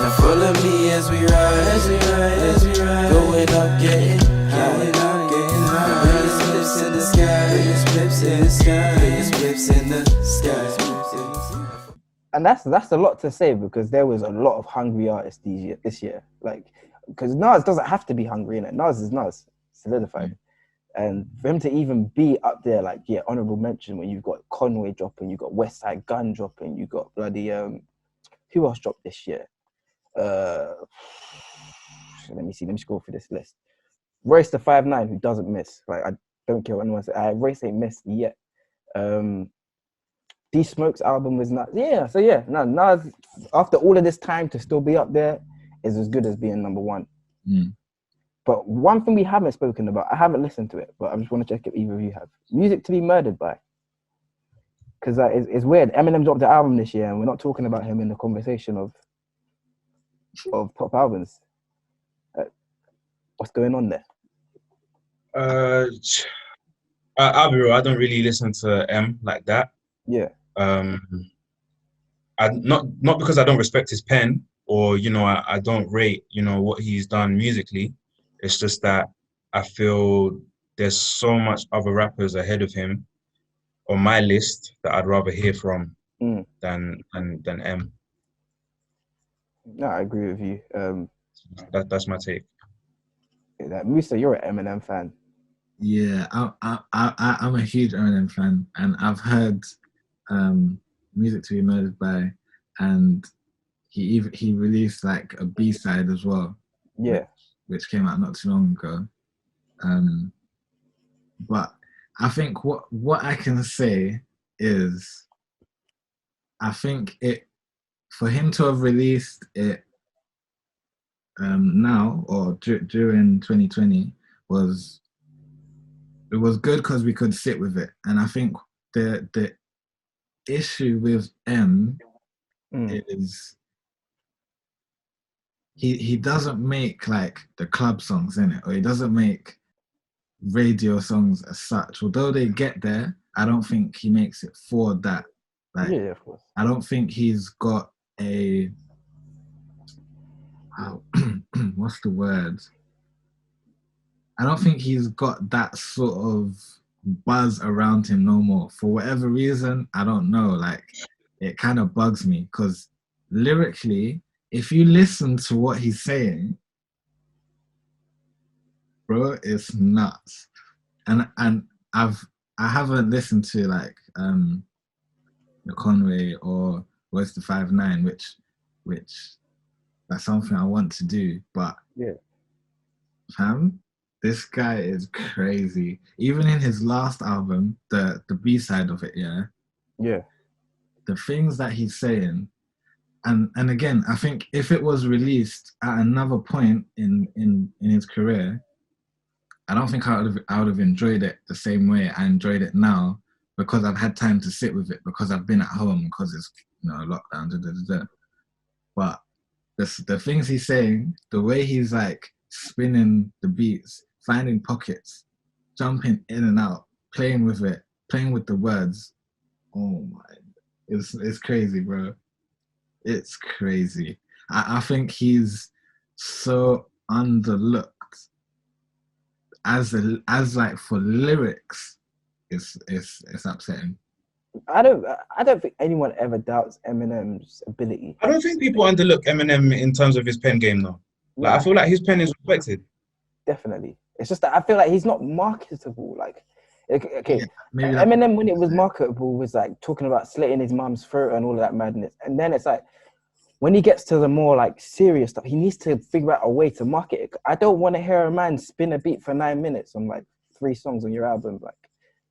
Now follow me as we ride, going up, getting high. Biggest flips in the sky, biggest flips in the sky, biggest flips in the sky. And that's a lot to say, because there was a lot of hungry artists this year. Like, because Nas doesn't have to be hungry, innit? Nas is Nas, solidified. And for him to even be up there, like, yeah, honorable mention when you've got Conway dropping, you've got West Side Gun dropping, you got bloody who else dropped this year? Let me scroll through this list. Royce the 5'9", who doesn't miss. Like, I don't care what anyone says. Royce ain't missed yet. D Smoke's album was not. Yeah, so yeah, no, Nas, after all of this time to still be up there is as good as being number one. But one thing we haven't spoken about, I haven't listened to it, but I just want to check if either of you have. Music to be murdered by. Because it's weird. Eminem dropped the album this year, and we're not talking about him in the conversation of top albums. What's going on there? I'll be real, I don't really listen to M like that. Yeah. Not because I don't respect his pen, or I don't rate what he's done musically. It's just that I feel there's so much other rappers ahead of him on my list that I'd rather hear from than M. No, I agree with you. That's my take. Musa, you're an Eminem fan. Yeah, I'm a huge Eminem fan, and I've heard Music to be Murdered by, and he released like a B-side as well. Yeah. Which came out not too long ago. But I think what I can say is, I think for him to have released it now or during 2020 was good because we could sit with it. And I think the issue with M is he doesn't make like the club songs in it, or he doesn't make radio songs as such. Although they get there, I don't think he makes it for that. Like, yeah, of course. I don't think he's got a what's the word? I don't think he's got that sort of buzz around him no more. For whatever reason, I don't know. Like, it kind of bugs me because lyrically, if you listen to what he's saying, bro, it's nuts. And I haven't listened to like the Conway or What's the 5'9", which that's something I want to do. But yeah, fam, this guy is crazy. Even in his last album, the B-side of it, yeah, the things that he's saying. And again, I think if it was released at another point in his career, I don't think I would have enjoyed it the same way I enjoyed it now, because I've had time to sit with it, because I've been at home, because it's lockdown. But the things he's saying, the way he's like spinning the beats, finding pockets, jumping in and out, playing with it, playing with the words. Oh my, it's crazy, bro. It's crazy. I think he's so underlooked as like for lyrics. It's upsetting. I don't think anyone ever doubts Eminem's ability. I don't think people underlook Eminem in terms of his pen game though. Like, I feel like his pen is respected. Definitely. It's just that I feel like he's not marketable. Like, okay, yeah, Eminem, when it was marketable, was like talking about slitting his mum's throat and all of that madness. And then it's like, when he gets to the more like serious stuff, he needs to figure out a way to market it. I don't want to hear a man spin a beat for 9 minutes on like 3 songs on your album. Like,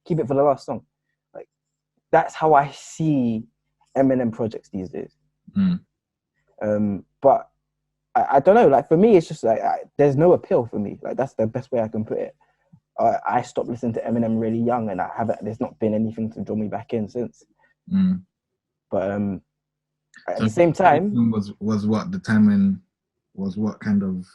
keep it for the last song. Like, that's how I see Eminem projects these days. But I don't know. Like, for me, it's just like there's no appeal for me. Like, that's the best way I can put it. I stopped listening to Eminem really young, and there's not been anything to draw me back in since. But at the same time, was what the time when was what kind of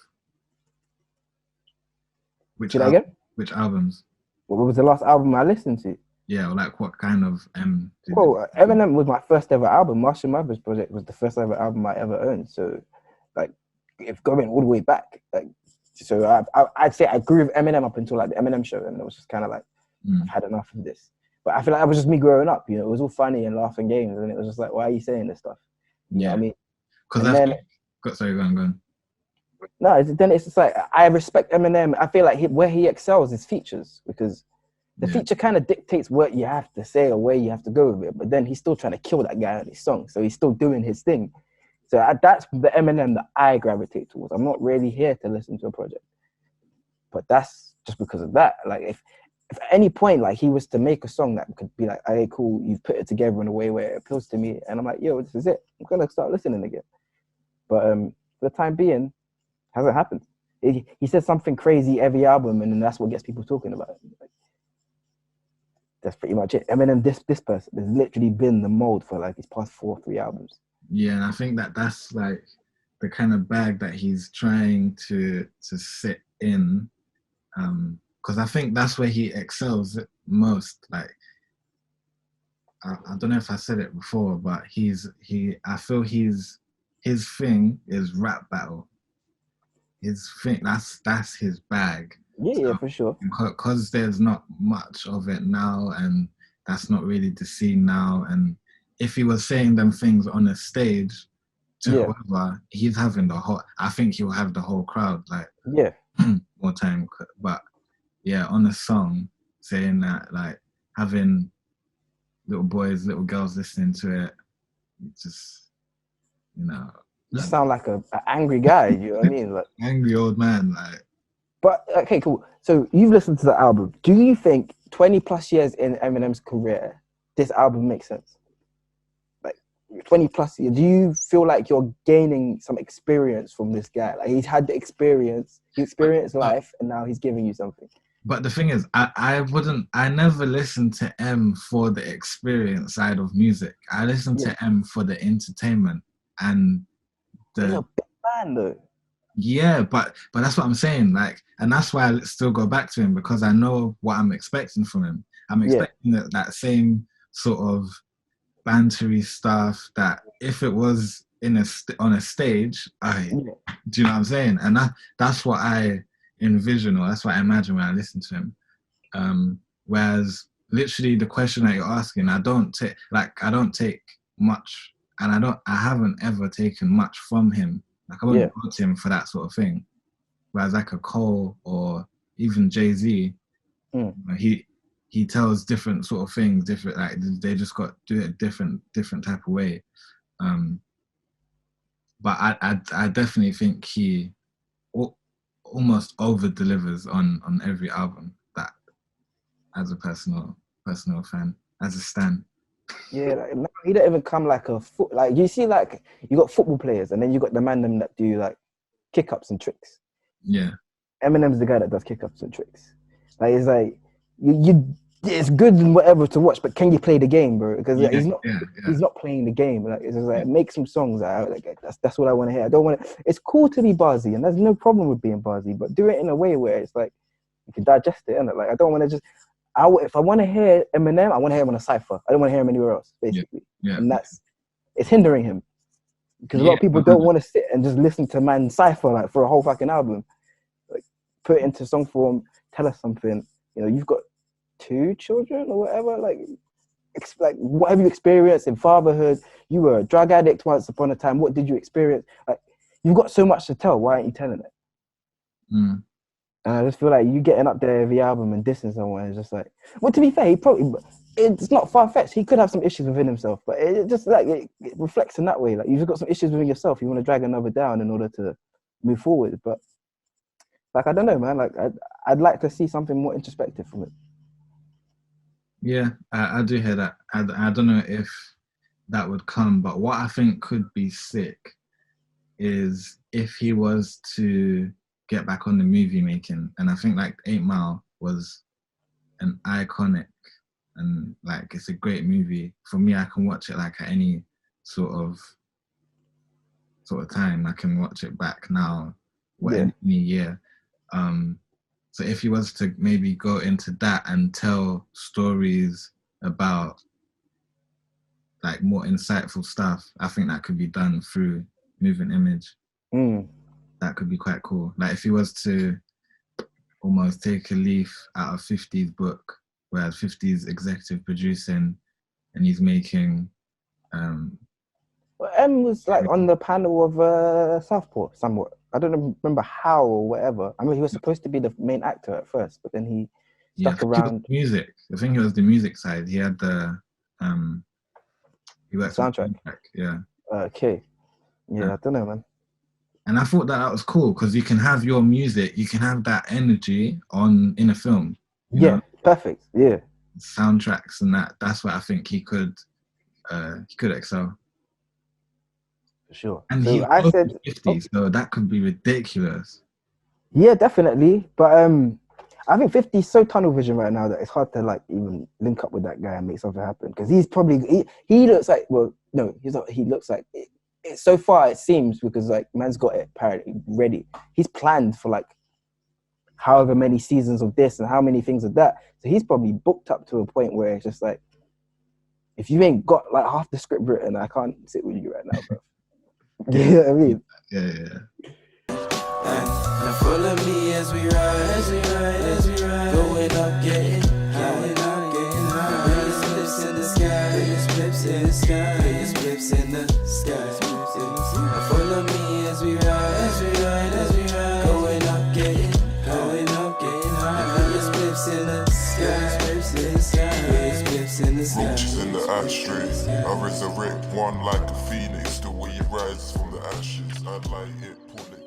which albums? What was the last album I listened to? Yeah, or like what kind of Eminem was my first ever album. Marshall Mathers Project was the first ever album I ever owned. So like if going all the way back. Like, so I'd say I agree with Eminem up until like the Eminem show, and it was just kind of like I've had enough of this. But I feel like that was just me growing up. You know, it was all funny and laughing games, and it was just like, why are you saying this stuff? You know what I mean? Because then, sorry, go on. No, then it's just like I respect Eminem. I feel like where he excels is features, because the feature kind of dictates what you have to say or where you have to go with it. But then he's still trying to kill that guy on his song, so he's still doing his thing. So that's the Eminem that I gravitate towards. I'm not really here to listen to a project, but that's just because of that. Like if at any point like he was to make a song that could be like, hey, cool, you've put it together in a way where it appeals to me, and I'm like, yo, this is it. I'm gonna start listening again. But for the time being, hasn't happened. He says something crazy every album, and then that's what gets people talking about it. Like, that's pretty much it. Eminem, this person has literally been the mold for like his past 3 albums. Yeah, and I think that's like the kind of bag that he's trying to sit in, because I think that's where he excels most. Like, I don't know if I said it before, but I feel his thing is rap battle. His thing, that's his bag. Yeah, for sure. Because there's not much of it now, and that's not really the scene now. And if he was saying them things on a stage to whoever, he's having I think he'll have the whole crowd like more time. But yeah, on a song saying that, like having little boys, little girls listening to it, just, you know. You sound like an angry guy, you know what I mean? Like angry old man, like. But okay, cool. So you've listened to the album. Do you think 20 plus years in Eminem's career, this album makes sense? Like 20 plus years, do you feel like you're gaining some experience from this guy? Like he's had the experience, he experienced life, and now he's giving you something. But the thing is, I never listened to M for the experience side of music. I listened to M for the entertainment and he's a big man though. Yeah, but that's what I'm saying. Like, and that's why I still go back to him, because I know what I'm expecting from him. I'm expecting that same sort of bantery stuff that if it was on a stage, do you know what I'm saying? And that's what I envision, or that's what I imagine when I listen to him. Whereas literally the question that you're asking, I don't take much, and I haven't ever taken much from him. Like I wouldn't go to him for that sort of thing. Whereas like a Cole or even Jay-Z, he tells different sort of things, different, like they just got to do it different type of way. But I definitely think he almost over delivers on every album, that as a personal fan, as a stan. Yeah, like, now he don't even come like like you see, like you got football players, and then you got the man them that do like kick ups and tricks. Yeah, Eminem's the guy that does kick ups and tricks. Like it's like you it's good and whatever to watch, but can you play the game, bro? Because like, he's not playing the game. Like it's just like make some songs out. Like that's what I want to hear. I don't want to. It's cool to be buzzy, and there's no problem with being buzzy, but do it in a way where it's like you can digest it. And like I don't want to just. If I want to hear Eminem, I want to hear him on a cypher. I don't want to hear him anywhere else, basically. And it's hindering him, because a lot of people don't want to sit and just listen to man cypher like for a whole fucking album. Like put it into song form, tell us something. You know, you've got 2 children or whatever. Like what have you experienced in fatherhood? You were a drug addict once upon a time. What did you experience? Like you've got so much to tell. Why aren't you telling it? And I just feel like you getting up there every album and dissing someone is just like, well, to be fair, it's not far-fetched. He could have some issues within himself, but it just like it reflects in that way. Like you've got some issues within yourself. You want to drag another down in order to move forward. But like, I don't know, man. Like I'd like to see something more introspective from it. Yeah, I do hear that. I don't know if that would come, but what I think could be sick is if he was to get back on the movie making. And I think like 8 Mile was an iconic, and like it's a great movie. For me, I can watch it like at any sort of time. I can watch it back now, any year. So if he was to maybe go into that and tell stories about like more insightful stuff, I think that could be done through Moving Image. That could be quite cool. Like if he was to almost take a leaf out of 50's book, whereas 50's executive producing and he's making. Well, M was like on the panel of Southpaw somewhat. I don't remember how or whatever. I mean, he was supposed to be the main actor at first, but then he stuck around. Music. I think it was the music side. He had the he worked soundtrack. Yeah. Okay. Yeah, I don't know, man. And I thought that was cool because you can have your music, you can have that energy in a film. You know? Perfect. Yeah. Soundtracks and that's what I think he could excel. For sure. And so he's I said 50, so that could be ridiculous. Yeah, definitely. But I think 50 is so tunnel vision right now that it's hard to like even link up with that guy and make something happen. Because he's probably he looks like he looks like it, so far it seems, because like man's got it apparently ready. He's planned for like however many seasons of this and how many things of that. So he's probably booked up to a point where it's just like, if you ain't got like half the script written, I can't sit with you right now, bro. You know what I mean? Yeah. Now follow me as we ride, going up, getting high. Biggest flips in the sky, biggest flips in the sky, biggest flips in the sky. Now follow me as we ride, going up, getting high. Biggest flips in the sky, biggest flips in the sky. Roaches in the ashtray, I resurrect one like a phoenix. The way it rises from the ashes, I light it, pull it.